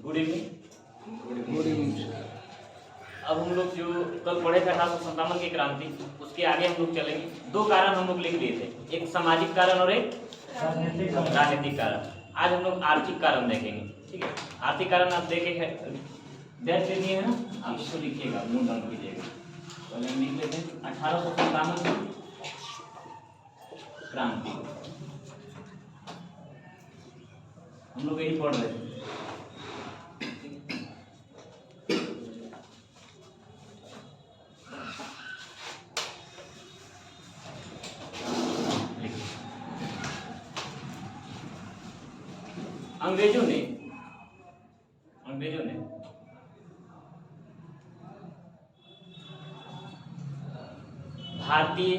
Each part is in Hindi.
Good evening. Good evening. अब हम लोग जो कल पढ़े थे 1857 की क्रांति, उसके आगे हम लोग चलेंगे। दो कारण हम लोग लिख लिए थे, एक सामाजिक कारण और एक राजनीतिक कारण। आज हम लोग आर्थिक कारण देखेंगे। ठीक है, आर्थिक कारण आप देखे दैट दे दिए है ना, आप इसको लिखिएगा, नोट डाउन कीजिएगा। पहले हम लिख लेते हैं 1857 की क्रांति। हम लोग यही पढ़ रहे थे। अंग्रेजों ने भारतीय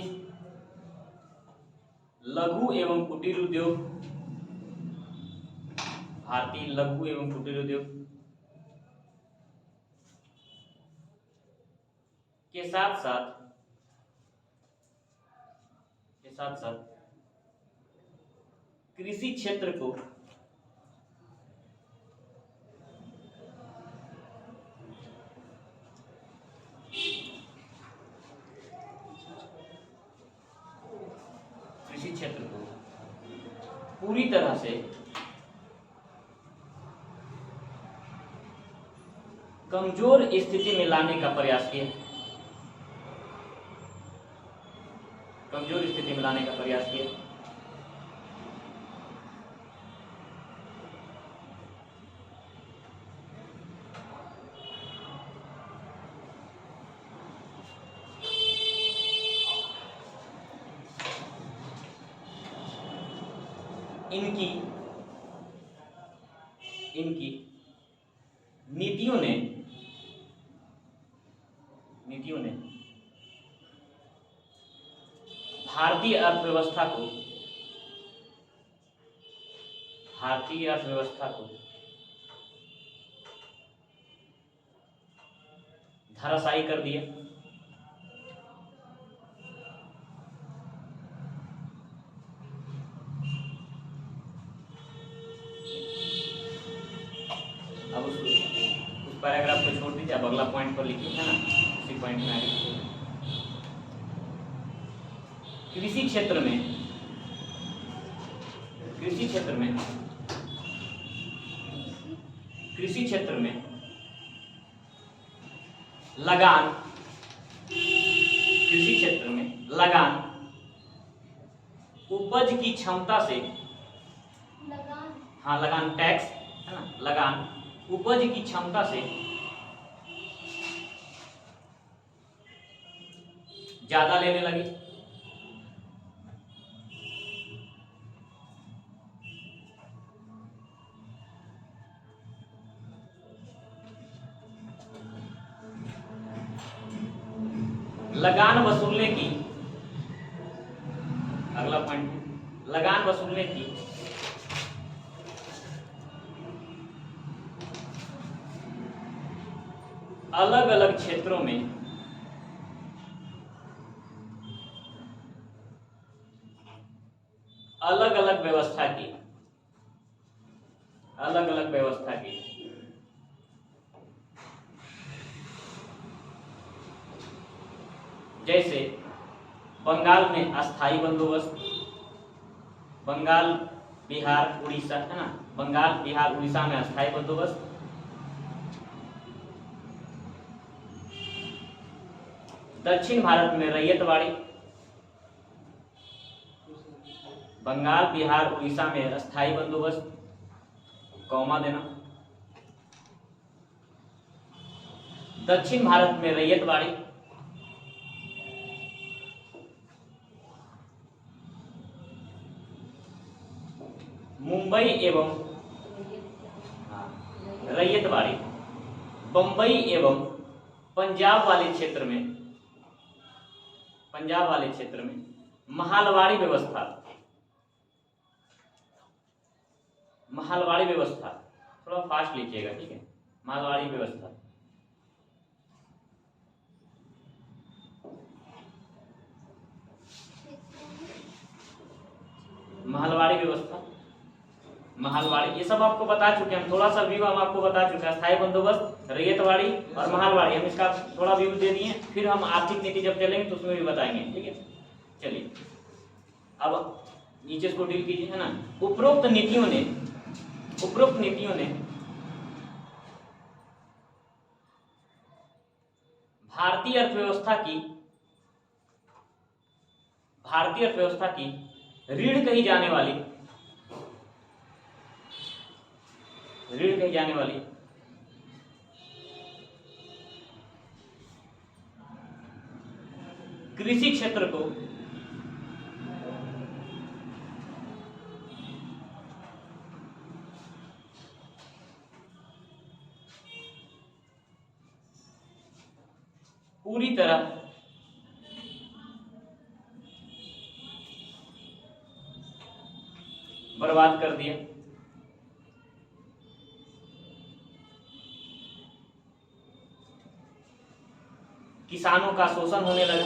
लघु एवं कुटीर उद्योग के साथ साथ कृषि क्षेत्र को पूरी तरह से कमजोर स्थिति में लाने का प्रयास किया। इनकी नीतियों ने भारतीय अर्थव्यवस्था को धराशायी कर दिया। अब उस पैराग्राफ को छोड़ दीजिए, अब अगला पॉइंट पर लिखिए, है ना, उसी पॉइंट में आगे लिखिए। कृषि क्षेत्र में लगान उपज की क्षमता से लगान टैक्स, है ना, लगान उपज की क्षमता से ज्यादा लेने लगे। लगान वसूलने की, अगला पॉइंट, लगान वसूलने की अलग अलग क्षेत्रों में अलग अलग व्यवस्था की। जैसे बंगाल में अस्थाई बंदोबस्त, बंगाल बिहार उड़ीसा, है ना, बंगाल बिहार उड़ीसा में अस्थाई बंदोबस्त, दक्षिण भारत में रैयतवाड़ी, बंगाल बिहार उड़ीसा में अस्थाई बंदोबस्त, कौमा देना, दक्षिण भारत में रैयतवाड़ी, मुंबई एवं रैयतवाड़ी, बंबई एवं पंजाब वाले क्षेत्र में महालवाड़ी व्यवस्था, थोड़ा फास्ट लिखिएगा, ठीक है, महालवाड़ी व्यवस्था। महलवाड़ी, ये सब आपको बता चुके हैं हम, थोड़ा सा व्यू हम आपको बता चुके हैं। स्थायी बंदोबस्त, रैयतवाड़ी और महलवाड़ी हम इसका थोड़ा व्यू दे दिए। फिर हम आर्थिक नीति जब चलेंगे तो उसमें भी बताएंगे, ठीक है। चलिए अब नीचे इसको डील कीजिए, है ना। उपरोक्त नीतियों ने भारतीय अर्थव्यवस्था की रीढ़ कही जाने वाली कृषि क्षेत्र को पूरी तरह बर्बाद कर दिया। किसानों का शोषण होने लगा।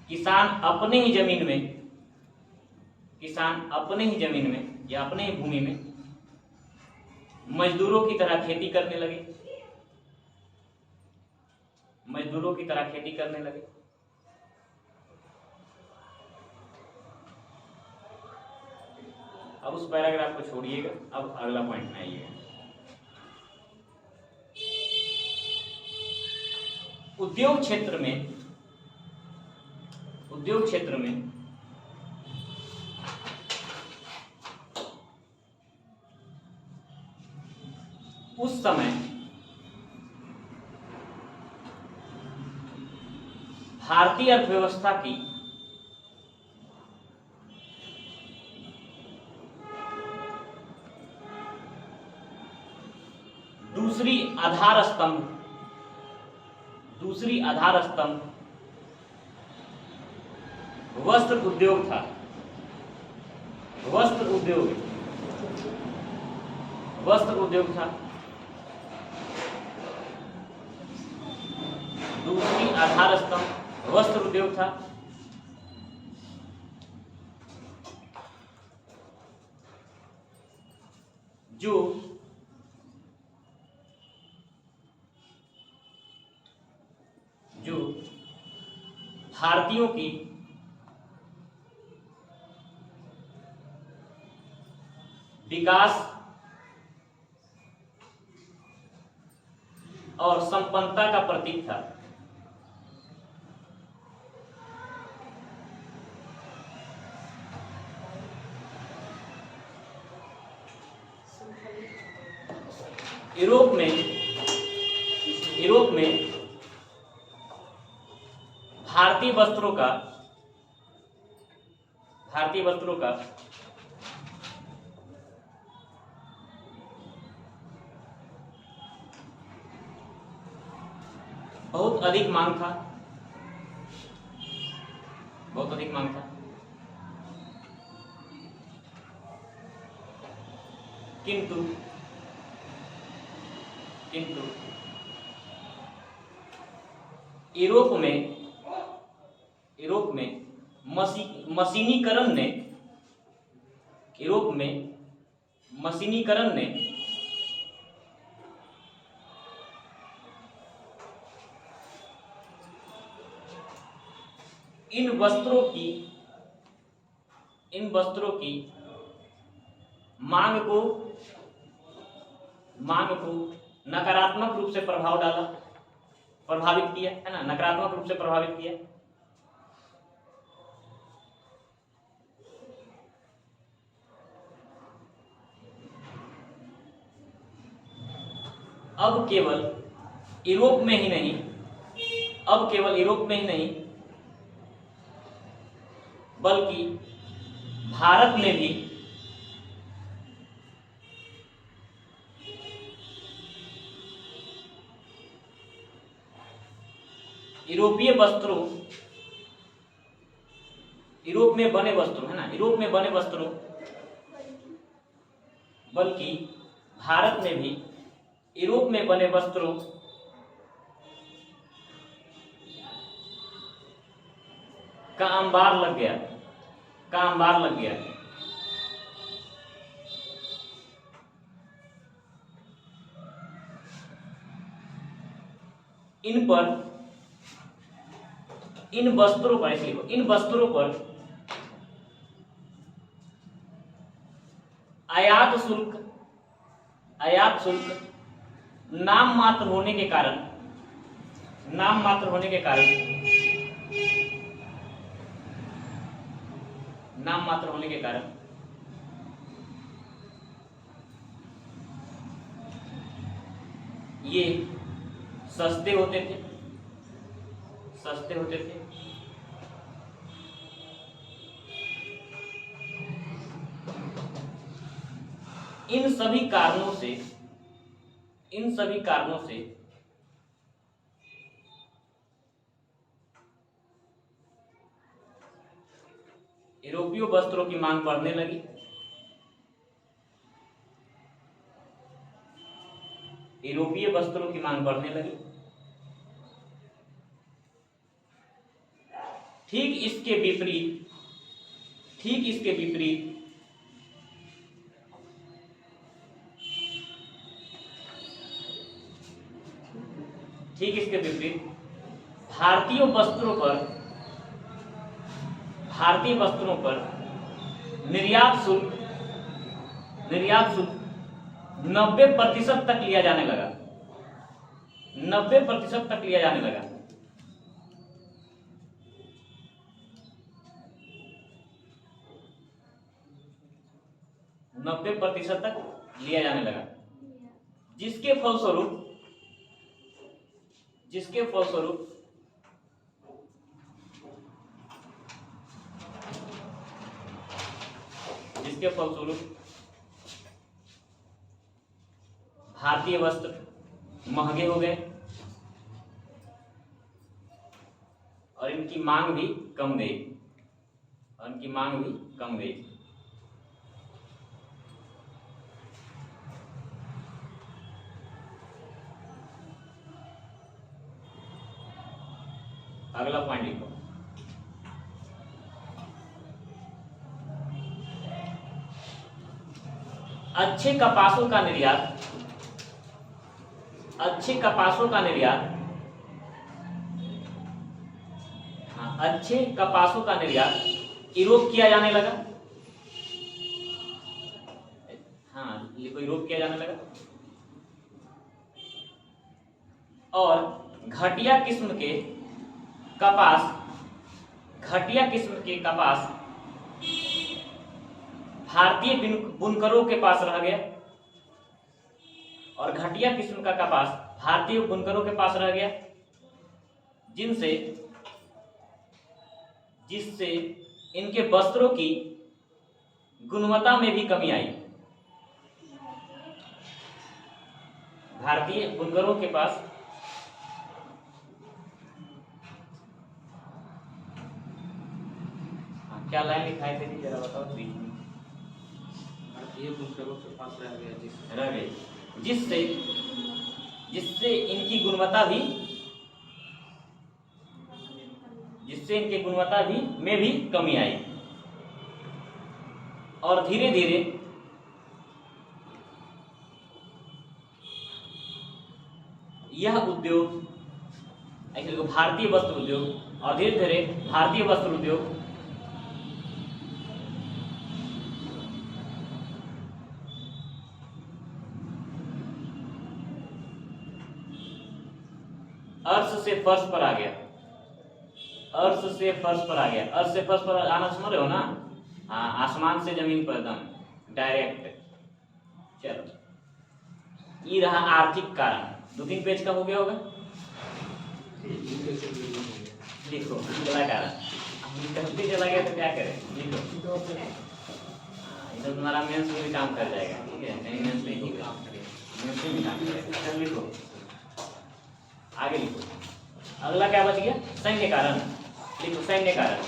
किसान अपने ही जमीन में या अपने ही भूमि में मजदूरों की तरह खेती करने लगे। अब उस पैराग्राफ को छोड़िएगा, अब अगला पॉइंट में आइएगा। उद्योग क्षेत्र में उस समय भारतीय अर्थव्यवस्था की दूसरी आधार स्तंभ वस्त्र उद्योग था। दूसरी आधार स्तंभ वस्त्र उद्योग था। जो भारतीयों की विकास और संपन्नता का प्रतीक था। यूरोप में भारतीय वस्त्रों का बहुत अधिक मांग था। किंतु यूरोप में मशीनीकरण ने इन वस्त्रों की मांग को नकारात्मक रूप से प्रभावित किया, है ना, नकारात्मक रूप से प्रभावित किया। अब केवल यूरोप में ही नहीं बल्कि भारत में भी यूरोप में बने वस्त्रों, है ना, यूरोप में बने वस्त्रों, बल्कि भारत में भी यूरोप में बने वस्त्रों का अंबार लग गया, का अंबार लग गया। इन पर, इन वस्त्रों पर, ऐसे लिखो, इन वस्त्रों पर आयात शुल्क, आयात शुल्क नाम मात्र होने के कारण, नाम मात्र होने के कारण, नाम मात्र होने के कारण ये सस्ते होते थे, सस्ते होते थे। इन सभी कारणों से, इन सभी कारणों से यूरोपीय वस्त्रों की मांग बढ़ने लगी। यूरोपीय वस्त्रों की मांग बढ़ने लगी। ठीक इसके विपरीत, ठीक इसके विपरीत ठीक इसके विपरीत भारतीय वस्त्रों पर, भारतीय वस्त्रों पर निर्यात शुल्क, निर्यात शुल्क 90% तक लिया जाने लगा, 90% तक लिया जाने लगा। नब्बे प्रतिशत तक लिया जाने लगा, जिसके फलस्वरूप, जिसके फलस्वरूप जिसके फलस्वरूप भारतीय वस्त्र महंगे हो गए और इनकी मांग भी कम गई, और इनकी मांग भी कम गई। अगला पॉइंट लिखो, अच्छे कपासों का निर्यात, अच्छे कपासों का निर्यात, हाँ, अच्छे कपासों का निर्यात यूरोप किया जाने लगा। हाँ, लिखो, यूरोप किया जाने लगा। और घटिया किस्म के कपास, घटिया किस्म के कपास भारतीय बुनकरों के पास रह गया, और घटिया किस्म का कपास भारतीय बुनकरों के पास रह गया, जिनसे, जिससे इनके वस्त्रों की गुणवत्ता में भी कमी आई। भारतीय बुनकरों के पास क्या लाइन लिखाई थी, जरा बताओ बीच में। भारतीय बुनकरों के पास रह गया, रह गए, जिससे, जिससे इनकी गुणवत्ता भी, जिससे इनकी गुणवत्ता भी में भी कमी आई। और धीरे धीरे यह उद्योग, भारतीय वस्त्र उद्योग, और धीरे धीरे भारतीय वस्त्र उद्योग अर्श से फर्श पर आ गया, अर्श से फर्श पर आ गया। अर्श से फर्श पर आना समझ रहे हो ना? हाँ, आसमान से जमीन पर एकदम डायरेक्ट। चलो, ये रहा आर्थिक कारण। 2-3 पेज का हो गया होगा। लिखो अगला कारण। गलती चला गया तो क्या करें, लिखो। इधर तुम्हारा मेंस में भी काम कर जाएगा, ठीक है? नहीं मेंस नहीं होगा, मेंस में भी काम करेगा। चल लिखो, आगे लिखो। अगला क्या बच गया? सैन्य कारण। लिखो सैन्य कारण,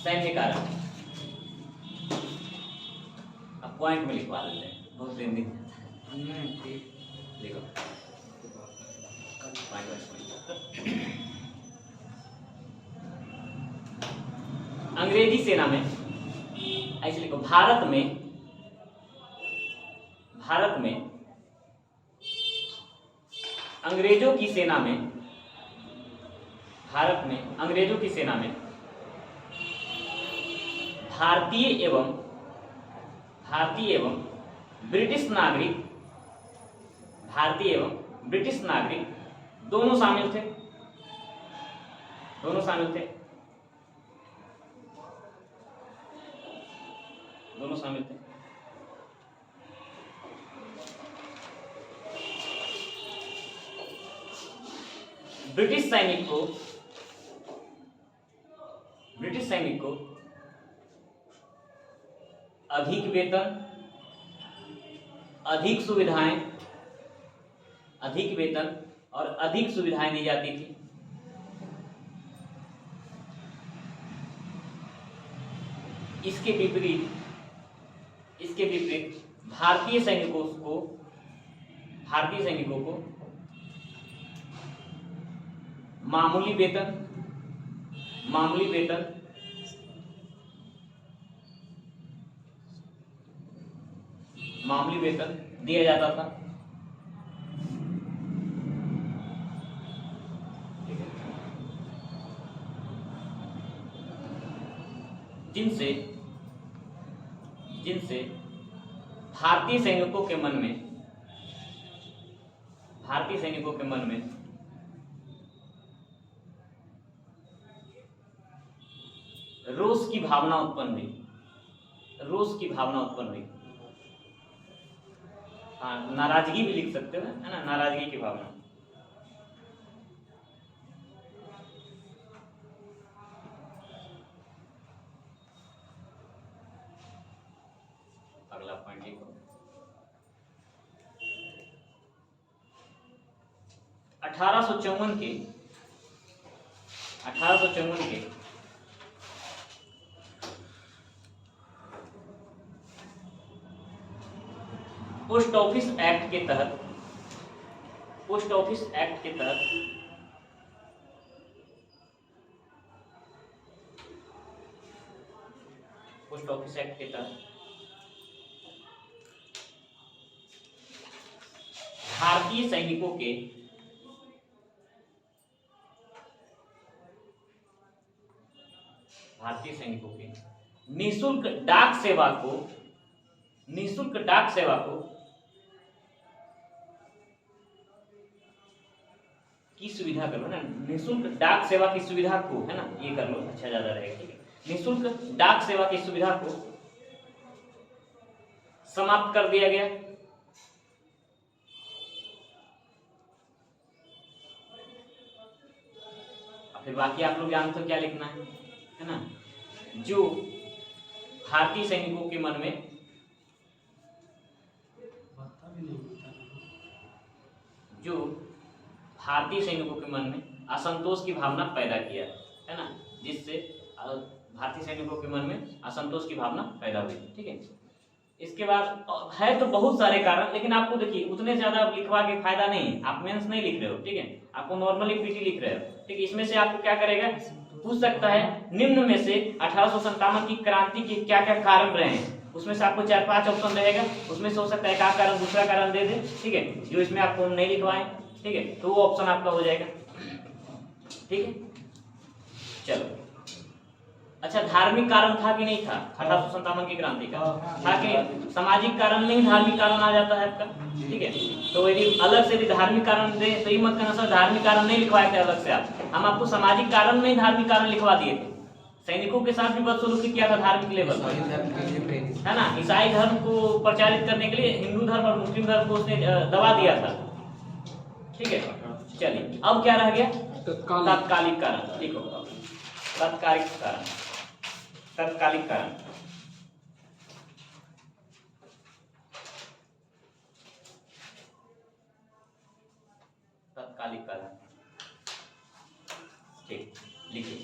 सैन्य कारण। अब पॉइंट में लिखवा लेते हैं, बहुत दिन लिखो पॉइंट। अंग्रेजी सेना में, ऐसे लिखो, भारत में अंग्रेजों की सेना में, भारत में अंग्रेजों की सेना में भारतीय एवं ब्रिटिश नागरिक, भारतीय एवं ब्रिटिश नागरिक दोनों शामिल थे, दोनों शामिल थे। ब्रिटिश सैनिक को अधिक वेतन, अधिक सुविधाएं दी जाती थी। इसके विपरीत भारतीय सैनिकों को मामूली वेतन दिया जाता था। जिनसे भारतीय सैनिकों के मन में रोष की भावना उत्पन्न हुई। हाँ, नाराजगी भी लिख सकते हो, है ना, नाराजगी की भावना। अगला पॉइंट लिखो, 1854 के पोस्ट ऑफिस एक्ट के तहत भारतीय सैनिकों के निःशुल्क डाक सेवा को की सुविधा कर लो ना, निःशुल्क डाक सेवा की सुविधा को, है ना, ये कर लो, अच्छा ज्यादा रहेगा। ठीक है, निःशुल्क डाक सेवा की सुविधा को समाप्त कर दिया गया। फिर बाकी आप लोग जानते हो क्या लिखना है ना। जो भारतीय सैनिकों के मन में असंतोष की भावना पैदा किया, है ना, जिससे भारतीय सैनिकों के मन में असंतोष की भावना पैदा हुई। ठीक है, इसके बाद है तो बहुत सारे कारण, लेकिन आपको देखिए उतने ज्यादा लिखवा के फायदा नहीं है। आप मेंस नहीं लिख रहे हो, ठीक है, आपको नॉर्मली पीटी लिख रहे हो। ठीक है, इसमें से आपको क्या करेगा, पूछ सकता है निम्न में से 1857 की क्रांति के क्या क्या कारण रहे हैं। उसमें से आपको 4-5 ऑप्शन रहेगा, उसमें से हो सकता है एक आध कारण दूसरा कारण दे दे। ठीक है, जो इसमें आपको हम नहीं लिखवाएं, ठीक है, तो वो ऑप्शन आपका हो जाएगा। ठीक है, चलो, अच्छा, धार्मिक कारण था कि नहीं था 1857 की क्रांति का? था कि सामाजिक कारण नहीं, धार्मिक कारण आ जाता है आपका। ठीक है, तो यदि अलग से यदि धार्मिक कारण दे तो ये मत कहना सर धार्मिक कारण नहीं लिखवाए थे अलग से आप, हम आपको सामाजिक कारण में धार्मिक कारण लिखवा दिए थे। सैनिकों के साथ भी बदसलूकी किया था धार्मिक लेवल पर, है ना, ईसाई धर्म को प्रचारित करने के लिए हिंदू धर्म और मुस्लिम धर्म को उसने दबा दिया था। ठीक है, चलिए अब क्या रह गया, तात्कालिक कारण। देखो, तात्कालिक कारण, तात्कालिक कारण, तात्कालिक कारण। ठीक, लिखिए,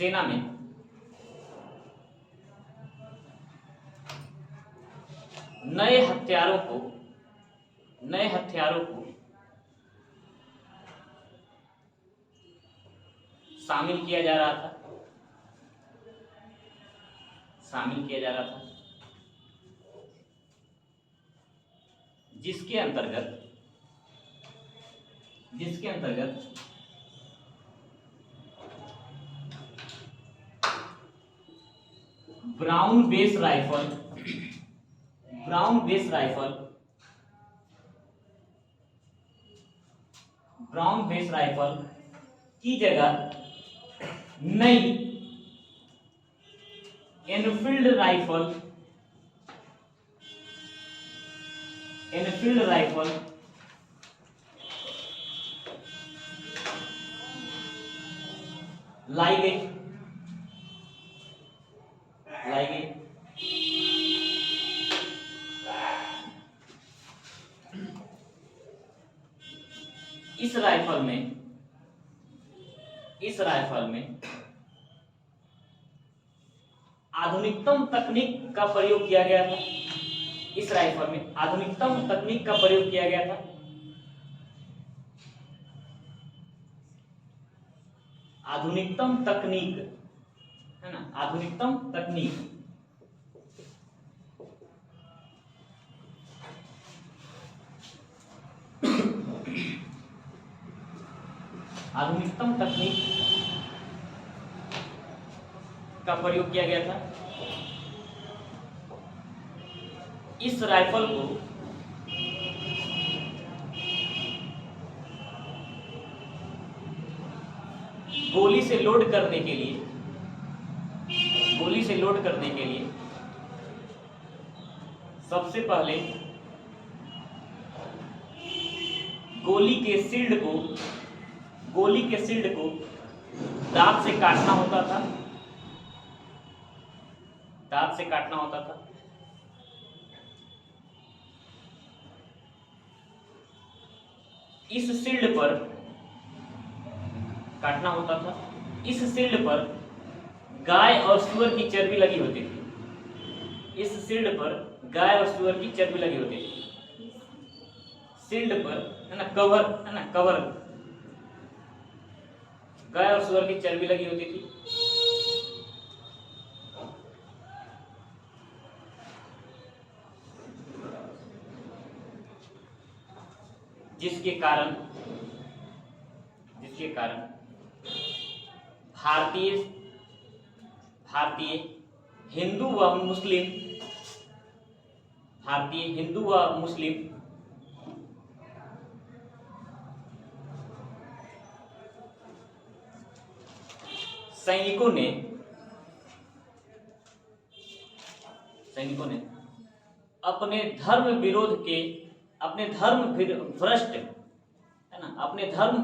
सेना में नए हथियारों को शामिल किया जा रहा था, जिसके अंतर्गत ब्राउन बेस राइफल की जगह नई एनफील्ड राइफल लाई गई। इस राइफल में आधुनिकतम तकनीक का प्रयोग किया गया था। आधुनिकतम तकनीक है ना, आधुनिकतम तकनीक का प्रयोग किया गया था। इस राइफल को गोली से लोड करने के लिए सबसे पहले गोली के शील्ड को दांत से काटना होता था। इस शील्ड पर गाय और सूअर की चर्बी लगी होती थी। शील्ड पर गाय और सूअर की चर्बी लगी होती थी। शील्ड पर है ना, कवर गाय और सूअर की चर्बी लगी होती थी। जिसके कारण भारतीय हिंदू व मुस्लिम सैनिकों ने अपने धर्म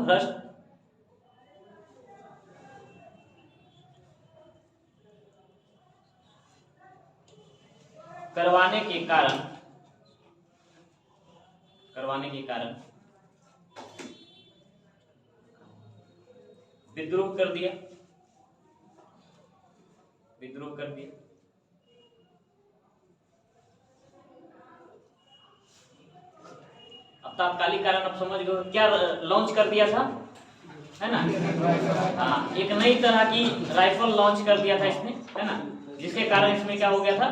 भ्रष्ट करवाने के कारण विद्रोह कर दिया। अब तात्कालिक कारण आप समझ गए क्या लॉन्च कर दिया था, है ना। हाँ, एक नई तरह की राइफल लॉन्च कर दिया था इसने, है ना, जिसके कारण इसमें क्या हो गया था,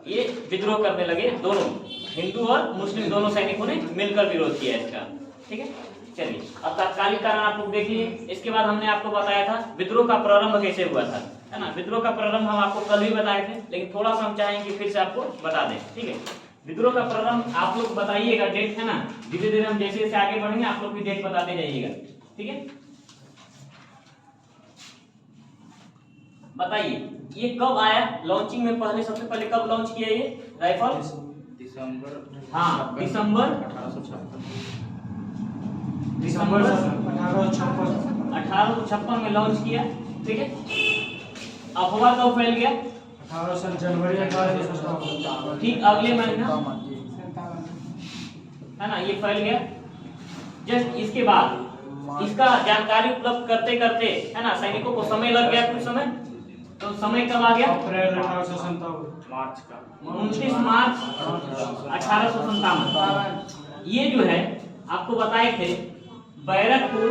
ये विद्रोह करने लगे। दोनों हिंदू और मुस्लिम दोनों सैनिकों ने मिलकर विरोध किया इसका। ठीक है, चलिए अब तात्कालिक कारण आप लोग देखिए। इसके बाद हमने आपको बताया था विद्रोह का प्रारंभ कैसे हुआ था, है ना। विद्रोह का प्रारंभ हम आपको कल भी बताए थे, लेकिन थोड़ा सा हम चाहेंगे फिर से आपको बता दें। ठीक है, विद्रोह का प्रारंभ आप लोग बताइएगा डेट, है ना। धीरे धीरे हम जैसे जैसे आगे बढ़ेंगे आप लोग भी डेट बताते जाइएगा। ठीक है, बताइए ये कब आया लॉन्चिंग में, सबसे पहले कब लॉन्च किया ये राइफल? दिसंबर 1856 में लॉन्च किया। ठीक है, अफवाह कब फैल गया? 18 जनवरी 1857। ठीक अगले महीना, है ना, ये फैल गया। जस्ट इसके बाद इसका जानकारी उपलब्ध करते करते है ना सैनिकों को समय लग गया कुछ समय। तो समय कब आ गया? अप्रैल 1857 मार्च का 29 मार्च 1857। ये जो है आपको बताए थे बैरकपुर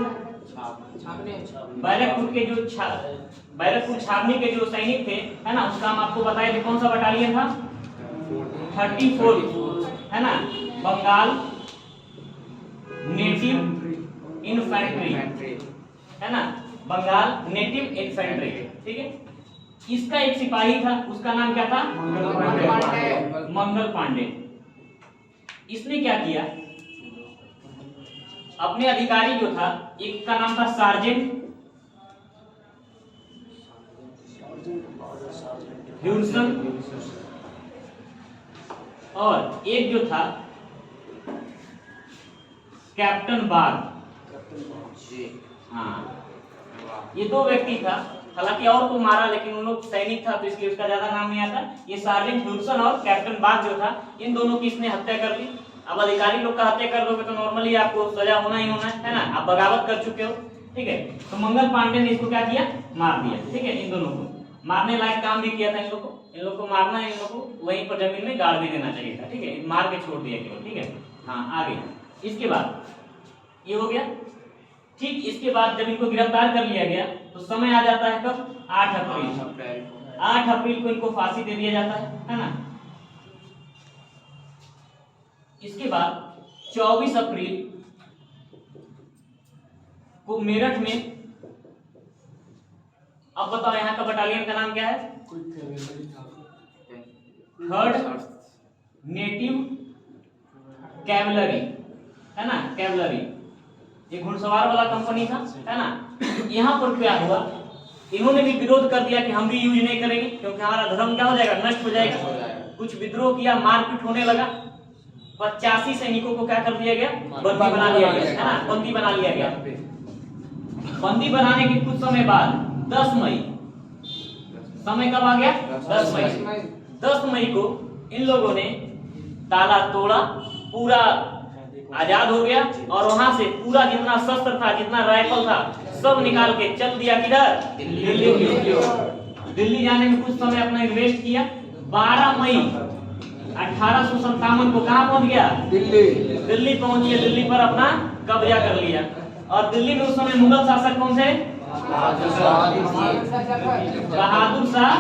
छावनी के जो सैनिक थे है ना, उसका हम आपको बताए थे कौन सा बटालियन था? 34 है ना, बंगाल नेटिव इन्फेंट्री है ना, बंगाल नेटिव इन्फेंट्री। ठीक है, इसका एक सिपाही था, उसका नाम क्या था? मंगल पांडे। इसने क्या किया, अपने अधिकारी जो था, एक का नाम था सार्जेंट ह्यूडसन और एक जो था कैप्टन बाग। हाँ, ये दो व्यक्ति था, हालांकि और को मारा लेकिन उन लोग सैनिक था तो इसलिए उसका ज्यादा नाम नहीं आता। ये सार्जेंट ह्यूडसन और कैप्टन बाग जो था, इन दोनों की इसने हत्या कर दी। अब अधिकारी लोग का हत्या कर दोगे तो नॉर्मली आपको सजा होना ही होना है ना, आप बगावत कर चुके हो। ठीक है, तो मंगल पांडे ने इसको क्या किया? मार दिया। ठीक है, इन दोनों को मारने लायक काम भी किया था। इन लोग को मारना है, इन लोग को वहीं पर जमीन में गाड़ भी देना चाहिए था। ठीक है, मार के छोड़ दिया केवल। ठीक है, हाँ आगे इसके बाद ये हो गया। ठीक, इसके बाद जब इनको गिरफ्तार कर लिया गया तो समय आ जाता है कब? 8 अप्रैल। 8 अप्रैल को इनको फांसी दे दिया जाता है ना। इसके बाद 24 अप्रैल को मेरठ में, अब बताओ यहाँ का बटालियन का नाम क्या है? 3rd नेटिव कैवलरी है ना, कैवलरी। ये घुड़सवार वाला कंपनी था है ना। यहाँ पर क्या हुआ, इन्होंने भी विरोध कर दिया कि हम भी यूज नहीं करेंगे क्योंकि हमारा धर्म क्या हो जाएगा? नष्ट हो जाएगा। कुछ विद्रोह किया, मारपीट होने लगा। 85 सैनिकों को क्या कर दिया गया? बंदी बना लिया गया है ना, बंदी बना लिया गया। बंदी बनाने के कुछ समय बाद 10 मई, समय कब आ गया? 10 मई। 10 मई को इन लोगों ने ताला तोड़ा, पूरा आजाद हो गया और वहां से पूरा जितना शस्त्र था, जितना राइफल था, सब निकाल के चल दिया किधर? दिल्ली की ओर। दिल्ली जाने में कुछ समय अपना इन्वेस्ट किया। 12 मई 1857 को कहां पहुंच गया? दिल्ली पहुंच गया। दिल्ली पर अपना कब्जा कर लिया। और दिल्ली में उस समय मुगल शासक कौन थे? बहादुर शाह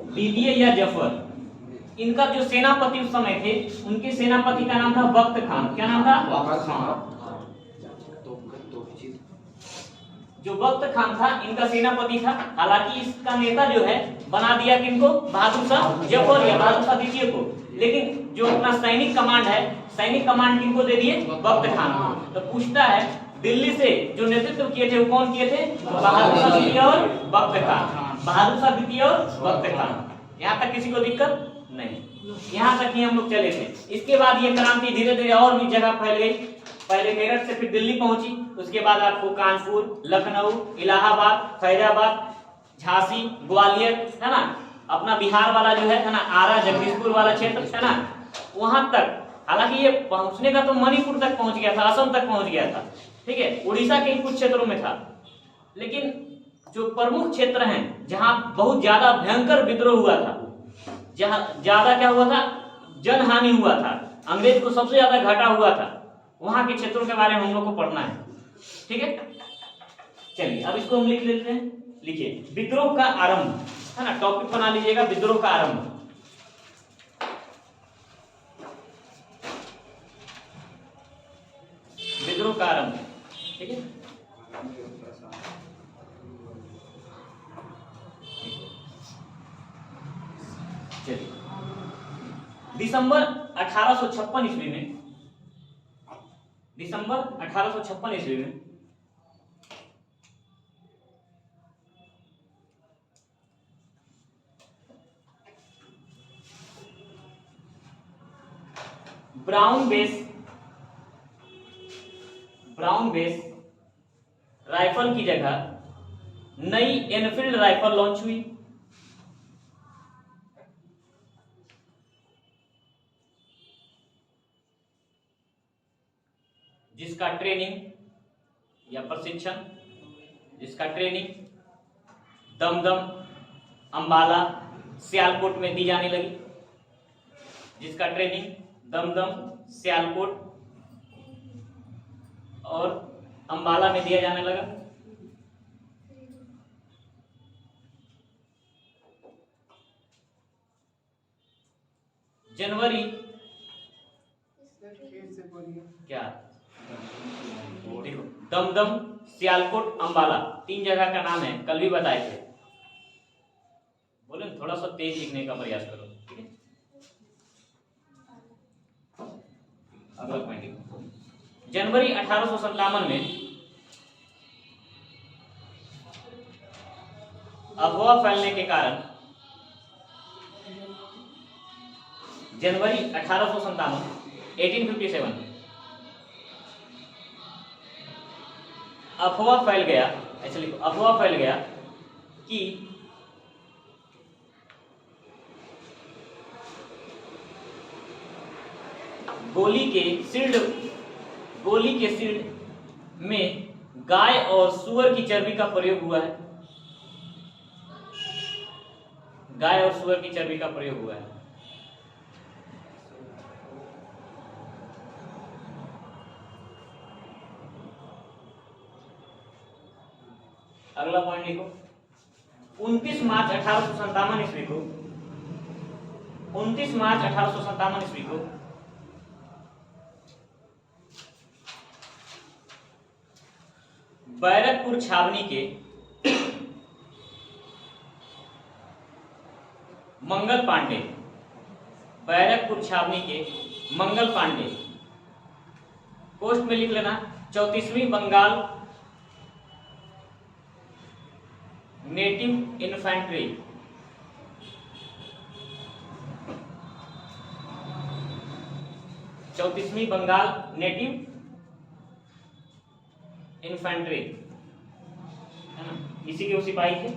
द्वितीय या जफर। इनका जो सेनापति उस समय थे, उनके सेनापति का नाम था बख्त खान। क्या नाम था? जो बख्त खान था, इनका सेनापति था। हालांकि इसका नेता जो है बना दिया किनको? बहादुर शाह जफर या बहादुर शाह द्वितीय को। लेकिन जो अपना सैनिक कमांड है, सैनिक कमांड किनको दे दिए? बख्त खान को। तो पूछता है, दिल्ली से जो नेतृत्व किए थे वो कौन किए थे? बहादुर शाह द्वितीय और बख्त खान। बहादुर शाह द्वितीय और बख्त खान। यहाँ तक किसी को दिक्कत नहीं, यहाँ तक ही हम लोग चले थे। इसके बाद ये क्रांति धीरे धीरे और भी जगह फैल गई। पहले मेरठ से फिर दिल्ली पहुंची, उसके बाद आपको कानपुर, लखनऊ, इलाहाबाद, फैजाबाद, झांसी, ग्वालियर है ना, अपना बिहार वाला जो है ना, आरा जगदीशपुर वाला क्षेत्र है ना, वहां तक। हालांकि ये पहुंचने का तो मणिपुर तक पहुंच गया था, असम तक पहुंच गया था। ठीक है, उड़ीसा के कुछ क्षेत्रों में था। लेकिन जो प्रमुख क्षेत्र हैं जहां बहुत ज्यादा भयंकर विद्रोह हुआ था, जहां ज्यादा क्या हुआ था? जनहानि हुआ था, अंग्रेज को सबसे ज्यादा घाटा हुआ था, वहां के क्षेत्रों के बारे में हम लोग को पढ़ना है। ठीक है, चलिए अब इसको हम लिख लेते हैं। लिखिए, विद्रोह का आरंभ है ना, टॉपिक बना लीजिएगा, विद्रोह का आरंभ। विद्रोह का आरंभ। ठीक है, चलिए दिसंबर 1856 ईस्वी में, दिसंबर 1856 ईस्वी में ब्राउन बेस राइफल की जगह नई एनफील्ड राइफल लॉन्च हुई। जिसका ट्रेनिंग या प्रशिक्षण, जिसका ट्रेनिंग दमदम, अंबाला, सियालकोट में दी जाने लगी, जिसका ट्रेनिंग दमदम, सियालकोट और अंबाला में दिया जाने लगा। जनवरी क्या, देखो दमदम, सियालकोट, अंबाला, 3 जगह का नाम है, कल भी बताए थे। बोले थोड़ा सा तेज लिखने का प्रयास करो, ठीक है। अगला पॉइंट, जनवरी 1857 में अफवाह फैलने के कारण, जनवरी 1857 अफवाह फैल गया, ऐसे लिखो, अफवाह फैल गया कि गोली के शील्ड में गाय और सूअर की चर्बी का प्रयोग हुआ है, गाय और सूअर की चर्बी का प्रयोग हुआ है। अगला पॉइंट लिखो, 29 मार्च 1857 ईस्वी को, 29 मार्च 1857 ईस्वी को बैरकपुर छावनी के मंगल पांडे, बैरकपुर छावनी के मंगल पांडे, पोस्ट में लिख लेना 34वीं बंगाल नेटिव इन्फेंट्री, 34वीं बंगाल नेटिव इन्फेंट्री, है ना, इसी के वो सिपाही थे,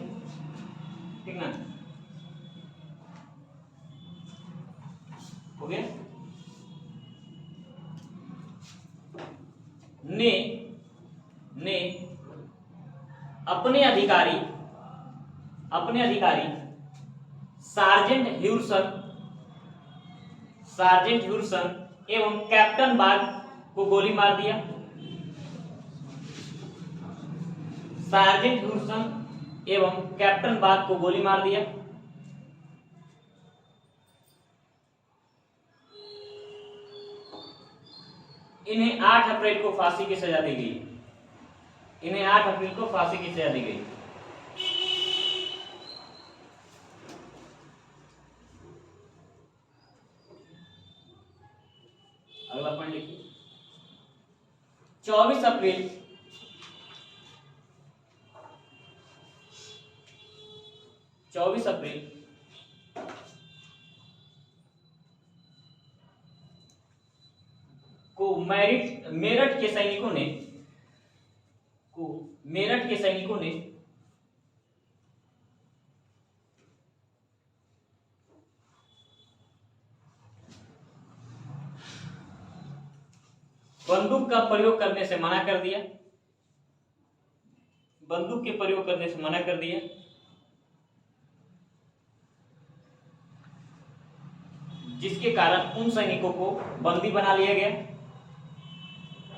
ठीक ना, हो गया। ने अपने अधिकारी सार्जेंट ह्यूरसन एवं कैप्टन बाग को गोली मार दिया। सार्जेंट ह्यूरसन एवं कैप्टन बाग को गोली मार दिया। इन्हें 8 अप्रैल को फांसी की सजा दी गई। इन्हें 8 अप्रैल को फांसी की सजा दी गई। अगला पॉइंट लिखिए, 24 अप्रैल को मेरठ के सैनिकों ने बंदूक का प्रयोग करने से मना कर दिया। बंदूक के प्रयोग करने से मना कर दिया, जिसके कारण उन सैनिकों को बंदी बना लिया गया।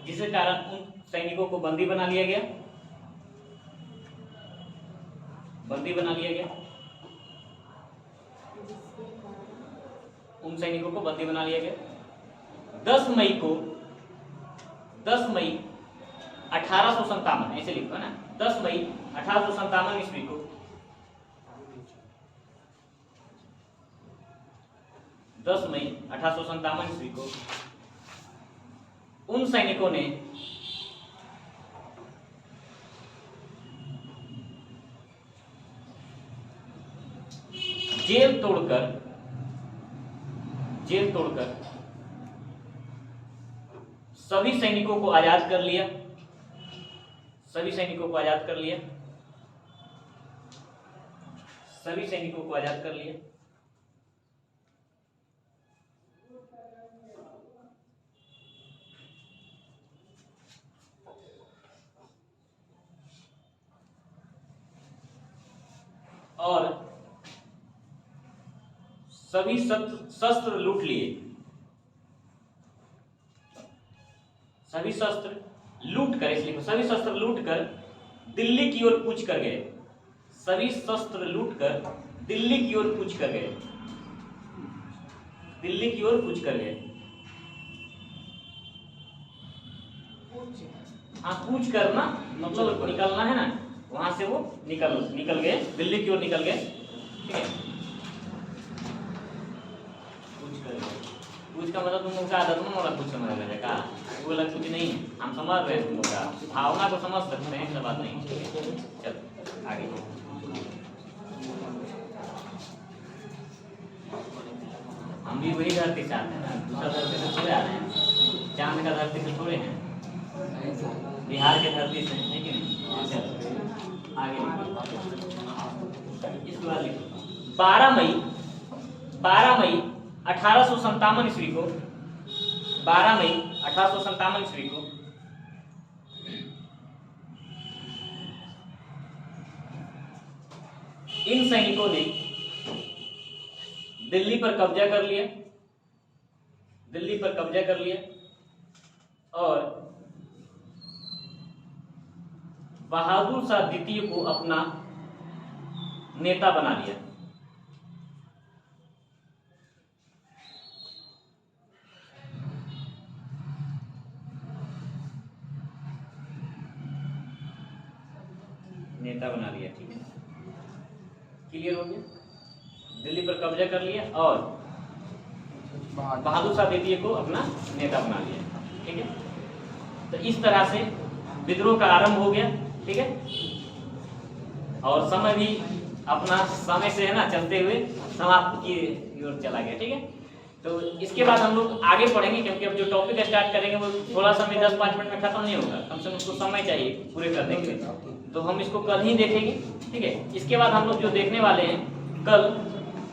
जिसके कारण उन सैनिकों को बंदी बना लिया गया। उन सैनिकों को बंदी बना लिया गया। 10 मई 1857, ऐसे लिखो ना, 10 मई 1857 ईस्वी को 10 मई 1857 ईस्वी को उन सैनिकों ने जेल तोड़कर सभी सैनिकों को आजाद कर लिया। सभी सैनिकों को आजाद कर लिया। सभी शस्त्र लूट लिए, सभी शस्त्र लूट कर, इसलिए सभी शस्त्र लूट कर दिल्ली की ओर कूच कर गए, सभी शस्त्र लूट कर दिल्ली की ओर कूच कर गए, दिल्ली की ओर कूच कर गए। हाँ, कूच करना मतलब निकलना है ना, वहां से वो निकल गए, दिल्ली की ओर निकल गए, ठीक है। कूच कर गए, कूच का मतलब तुम लोग का आदत में मोड़ा कुछ समझ रहे का, वो लग कुछ नहीं है, हम समझ रहे हैं तुम लोग का भावना को समझ सकते हैं, ऐसा बात नहीं। चल आगे। हम भी वही धरती चाहते हैं ना, दूसरा धरती से थोड़े आ रहे हैं, चांद का धरती से थोड़े हैं, बिहार के धरती से, है कि नहीं। चल आगे इसके बाद लिखो 12 मई 1857 ईस्वी को, 12 मई 1857 ईस्वी को इन सैनिकों ने दिल्ली पर कब्जा कर लिया, दिल्ली पर कब्जा कर लिया और बहादुर शाह द्वितीय को अपना नेता बना लिया। नेता बना लिया, ठीक है, क्लियर हो गया। दिल्ली पर कब्जा कर लिया और बहादुर शाह द्वितीय को अपना नेता बना लिया, ठीक है। तो इस तरह से विद्रोह का आरंभ हो गया, ठीक है। और समय भी अपना समय से है ना चलते हुए समाप्त की ओर चला गया, ठीक है। तो इसके बाद हम लोग आगे पढ़ेंगे, क्योंकि अब जो टॉपिक स्टार्ट करेंगे वो थोड़ा समय 10-5 मिनट में खत्म नहीं होगा, कम से कम उसको समय चाहिए पूरे करने के लिए। तो हम इसको कल ही देखेंगे, ठीक है। इसके बाद हम लोग जो देखने वाले हैं कल,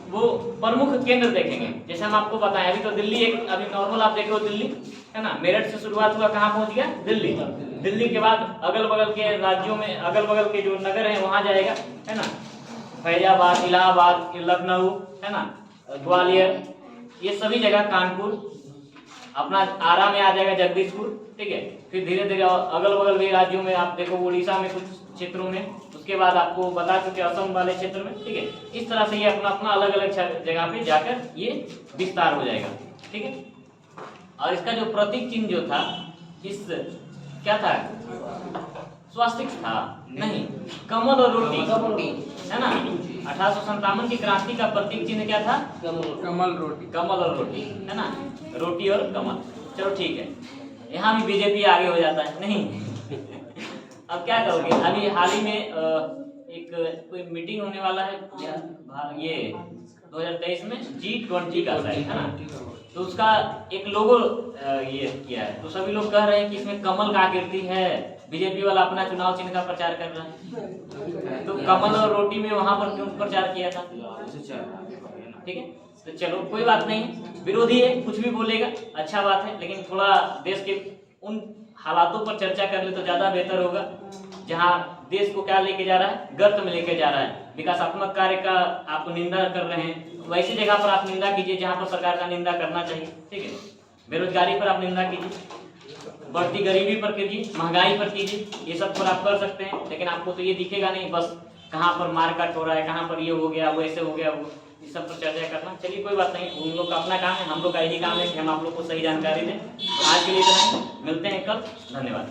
वो प्रमुख केंद्र देखेंगे। जैसे हम आपको बताएं, अभी तो दिल्ली एक, अभी नॉर्मल आप देख रहे हो दिल्ली है ना, मेरठ से शुरुआत हुआ, कहाँ पहुंच गया, दिल्ली। दिल्ली के बाद अगल बगल के राज्यों में, अगल बगल के जो नगर हैं वहां जाएगा, है ना, फैजाबाद, इलाहाबाद, लखनऊ, है ना, ग्वालियर, ये सभी जगह, कानपुर, अपना आरा में आ जाएगा, जगदीशपुर, ठीक है। फिर धीरे धीरे अगल बगल के राज्यों में आप देखो, उड़ीसा में कुछ क्षेत्रों में, उसके बाद आपको बता चुके असम वाले क्षेत्र में, ठीक है। इस तरह से ये अपना अपना अलग अलग जगह पे जाकर ये विस्तार हो जाएगा, ठीक है। और इसका जो प्रतीक चिन्ह जो था, इस क्या था, स्वास्तिक था नहीं, कमल और रोटी, है ना। 1857 की क्रांति का प्रतीक चिन्ह क्या था, कमल रोटी, कमल और रोटी, है ना, रोटी और कमल। चलो ठीक है, यहाँ भी बीजेपी आगे हो जाता है नहीं। अब क्या करोगे, अभी हाल ही में एक कोई मीटिंग होने वाला है ये 2023 में G20 का शायद, है ना। तो उसका एक लोगो ये किया है, तो सभी लोग कह रहे हैं कि इसमें कमल का आकृति है, बीजेपी वाला अपना चुनाव चिन्ह का प्रचार कर रहा है। तो कमल और रोटी में वहां पर क्यों प्रचार किया था, ठीक है। तो चलो कोई बात नहीं, विरोधी है, कुछ भी बोलेगा, अच्छा बात है, लेकिन थोड़ा देश के उन हालातों पर चर्चा कर ले तो ज्यादा बेहतर होगा, जहां देश को क्या लेके जा रहा है, गर्त में लेके जा रहा है। विकासात्मक कार्य का आप निंदा कर रहे हैं, वैसी जगह पर आप निंदा कीजिए जहां पर सरकार का निंदा करना चाहिए, ठीक है। बेरोजगारी पर आप निंदा कीजिए, बढ़ती गरीबी पर कीजिए, महंगाई पर कीजिए, ये सब पर आप कर सकते हैं। लेकिन आपको तो ये दिखेगा नहीं, बस कहाँ पर मारकाट हो रहा है, कहाँ पर ये हो गया, वो ऐसे हो गया, वो इस सब पर चर्चा करना। चलिए कोई बात नहीं, उन लोग का अपना काम है, हम लोग का यही काम है कि हम आप लोग को सही जानकारी दें। तो आज के लिए इतना ही, मिलते हैं कल, धन्यवाद।